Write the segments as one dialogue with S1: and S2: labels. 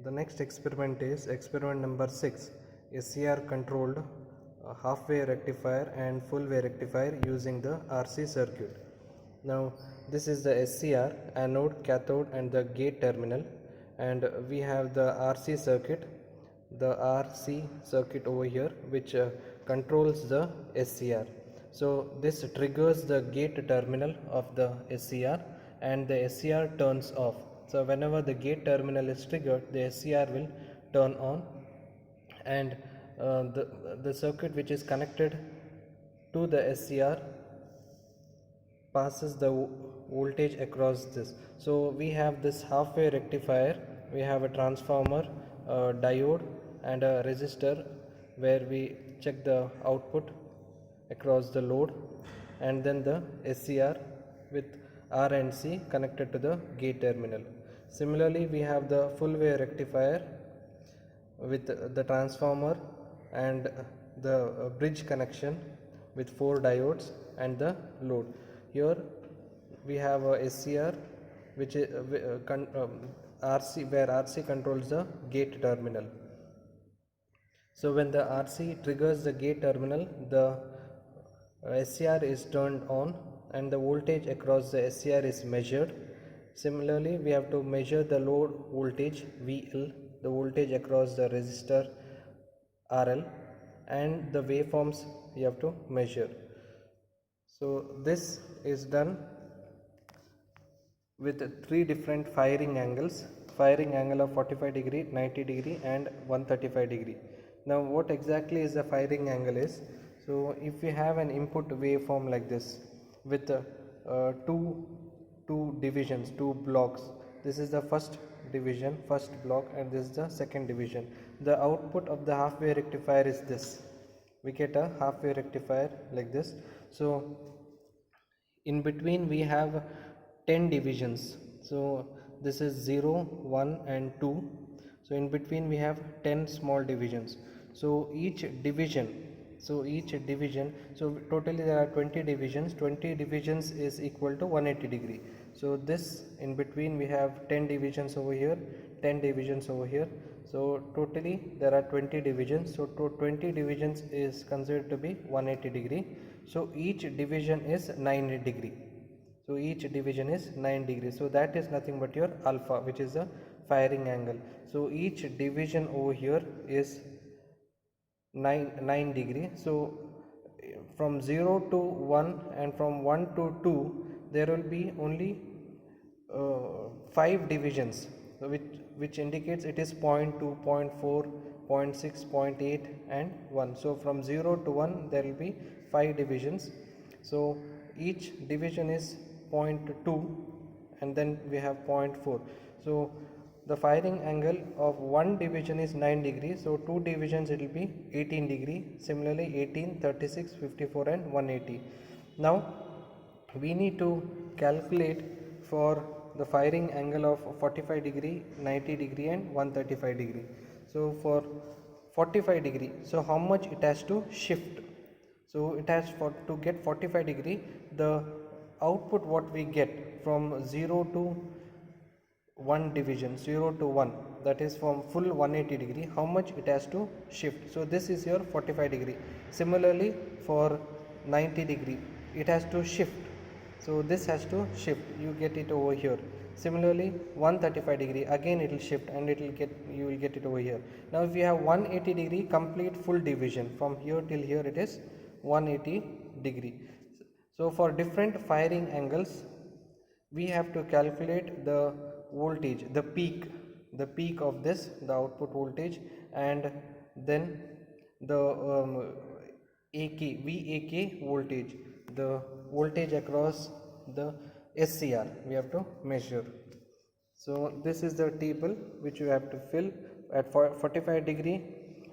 S1: The next experiment is experiment number 6, SCR controlled half-wave rectifier and full-wave rectifier using the RC circuit. Now this is the SCR, anode, cathode and the gate terminal, and we have the RC circuit over here, which controls the SCR. So this triggers the gate terminal of the SCR and the SCR turns off. So whenever the gate terminal is triggered, the SCR will turn on, and the circuit which is connected to the SCR passes the voltage across this. So we have this half-wave rectifier, we have a transformer, a diode and a resistor where we check the output across the load, and then the SCR with R and C connected to the gate terminal. Similarly, we have the full-wave rectifier with the transformer and the bridge connection with 4 diodes and the load. Here we have a SCR which is RC, where RC controls the gate terminal. So when the RC triggers the gate terminal, the SCR is turned on and the voltage across the SCR is measured. Similarly, we have to measure the load voltage VL, the voltage across the resistor RL, and the waveforms you have to measure. So this is done with 3 different firing angles, firing angle of 45 degree, 90 degree and 135 degree. Now what exactly is the firing angle is? So if we have an input waveform like this with two divisions, 2 blocks, this is the first division, first block, and this is the second division. The output of the half-wave rectifier is this. We get a half-wave rectifier like this. So in between we have 10 divisions. So this is 0, 1 and 2. So in between we have 10 small divisions. So each division, so totally there are 20 divisions. 20 divisions is equal to 180 degree. So this in between we have 10 divisions over here, 10 divisions over here. So totally there are 20 divisions. So 20 divisions is considered to be 180 degree. So each division is 9 degree. So each division is 9 degrees. So that is nothing but your alpha, which is the firing angle. So each division over here is 9 degree. So from 0 to 1 and from 1 to 2 there will be only 5 divisions, which indicates it is 0.2, 0.4, 0.6, 0.8 and 1. So from 0 to 1 there will be 5 divisions. So each division is 0.2 and then we have 0.4. So the firing angle of one division is 9 degrees. So 2 divisions it will be 18 degree. Similarly 18, 36, 54 and 180. Now we need to calculate for the firing angle of 45 degree, 90 degree and 135 degree. So for 45 degree, so how much it has to shift? So it has to get 45 degree, the output what we get from 0 to 1 division, 0 to 1, that is from full 180 degree, how much it has to shift? So this is your 45 degree. Similarly for 90 degree it has to shift. So this has to shift, you get it over here. Similarly 135 degree, again it will shift and you will get it over here. Now if you have 180 degree complete full division, from here till here it is 180 degree. So for different firing angles we have to calculate the voltage, the peak of this, the output voltage, and then the VAK voltage, the voltage across the SCR we have to measure. So this is the table which you have to fill. At 45 degree,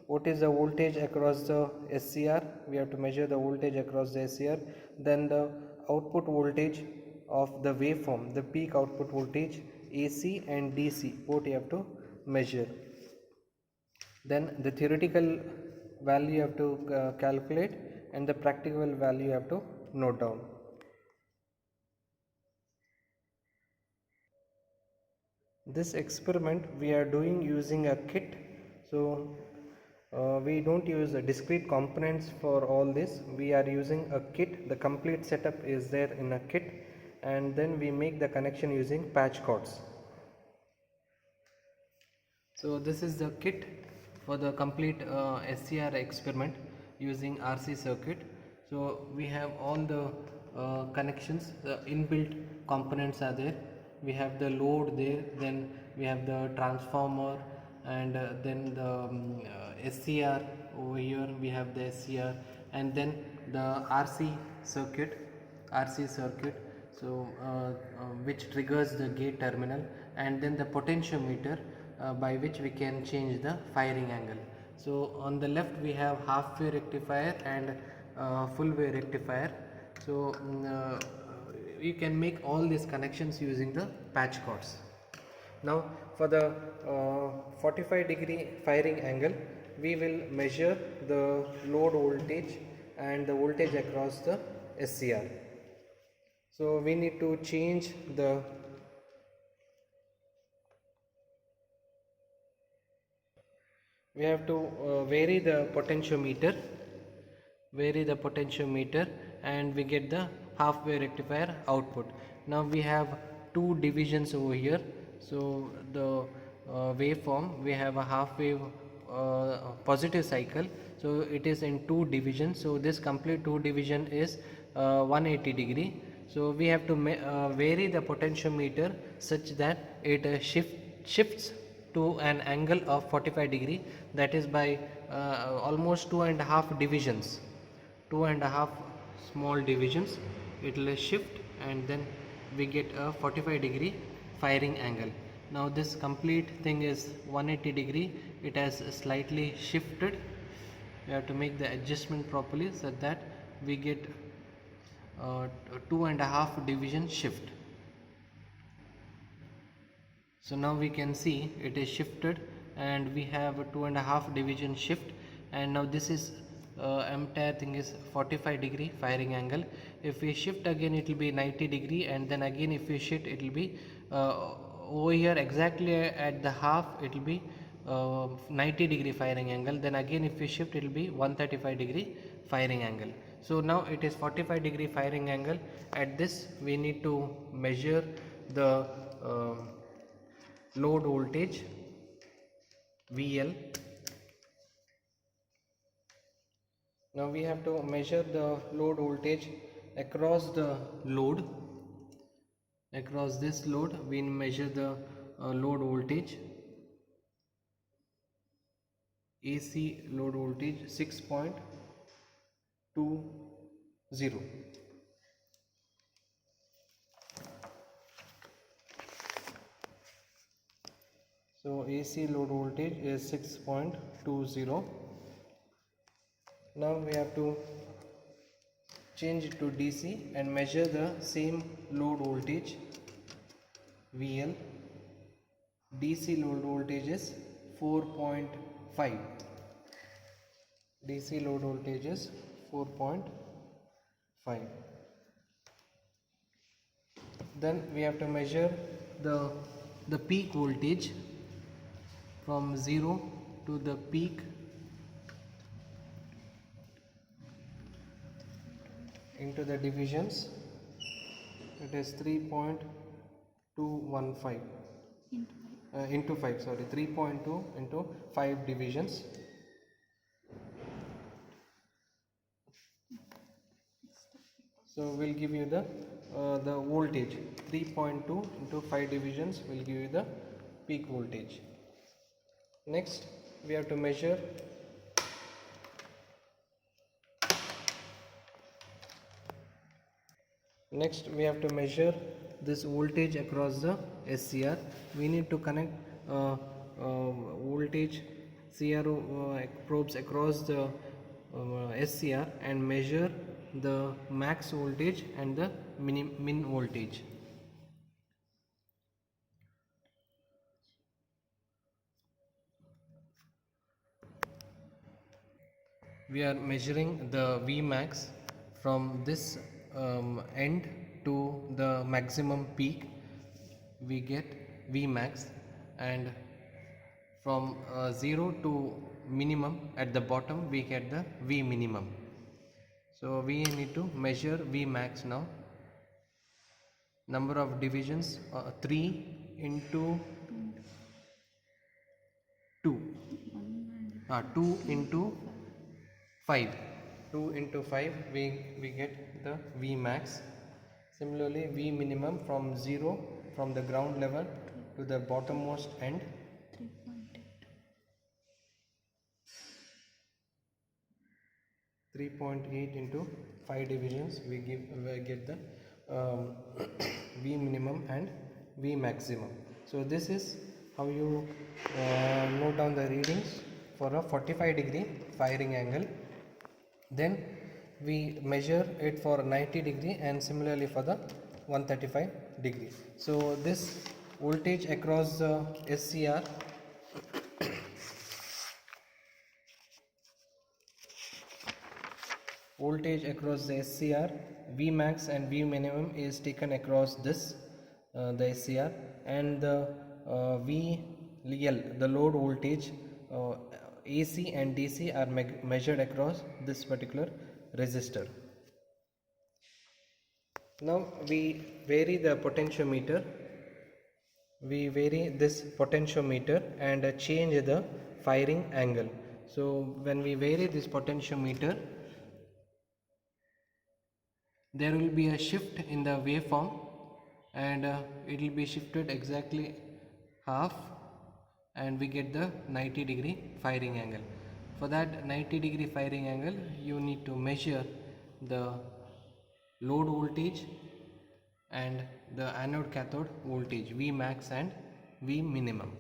S1: what is the voltage across the SCR? We have to measure the voltage across the SCR. Then the output voltage of the waveform, the peak output voltage, AC and DC, both you have to measure. Then the theoretical value you have to calculate, and the practical value you have to note down. This experiment we are doing using a kit. So we don't use discrete components for all this. We are using a kit. The complete setup is there in a kit, and then we make the connection using patch cords. So this is the kit for the complete SCR experiment using RC circuit. So we have all the connections, the inbuilt components are there. We have the load there, then we have the transformer, and then the SCR over here. We have the SCR, and then the RC circuit. So which triggers the gate terminal, and then the potentiometer by which we can change the firing angle. So on the left we have half wave rectifier and full wave rectifier. So you can make all these connections using the patch cords. Now for the 45-degree firing angle, we will measure the load voltage and the voltage across the SCR. So we need to change the we have to vary the potentiometer, and we get the half wave rectifier output. Now we have two divisions over here. So the waveform, we have a half wave positive cycle, so it is in two divisions. So this complete two division is 180 degree. So we have to vary the potentiometer such that it shifts to an angle of 45 degree, that is by almost two and a half small divisions. It will shift, and then we get a 45 degree firing angle. Now this complete thing is 180 degree. It has slightly shifted. We have to make the adjustment properly so that we get two and a half division shift. So now we can see it is shifted, and we have a 2.5 division shift, and now this is entire thing is 45 degree firing angle. If we shift again, it will be 90 degree, and then again if we shift, it will be over here exactly at the half, it will be 90 degree firing angle. Then again if we shift, it will be 135 degree firing angle. So now it is 45 degree firing angle. At this we need to measure the load voltage VL. Now we have to measure the load voltage across the load. Across this load we measure the load voltage, AC load voltage 6.20. So AC load voltage is 6.20. Now we have to change it to DC and measure the same load voltage VL. DC load voltage is 4.5. DC load voltage is 4.5. Then we have to measure the peak voltage from 0 to the peak into the divisions. It is 3.215 into 5, sorry, 3.2 into 5 divisions. So we'll give you the voltage. 3.2 into 5 divisions will give you the peak voltage. Next we have to measure this voltage across the SCR. We need to connect voltage CRO probes across the SCR and measure the max voltage and the min voltage. We are measuring the Vmax from this end to the maximum peak. We get V max, and from 0 to minimum at the bottom we get the V minimum. So we need to measure V max now. Number of divisions 3 into 2, 2 into 5, 2 into 5 we get the V max. Similarly, V minimum from 0, from the ground level to the bottommost end, 3.8 into 5 divisions we get the V minimum and V maximum. So this is how you note down the readings for a 45-degree firing angle. Then we measure it for 90-degree and similarly for the 135-degree. So this voltage across the SCR, voltage across the SCR, V max and V minimum is taken across this the SCR, and the VL, the load voltage, AC and DC are measured across this particular resistor. Now we vary the potentiometer. We vary this potentiometer and change the firing angle. So when we vary this potentiometer, there will be a shift in the waveform, and it will be shifted exactly half, and we get the 90-degree firing angle. For that 90-degree firing angle, you need to measure the load voltage and the anode cathode voltage, V max and V minimum.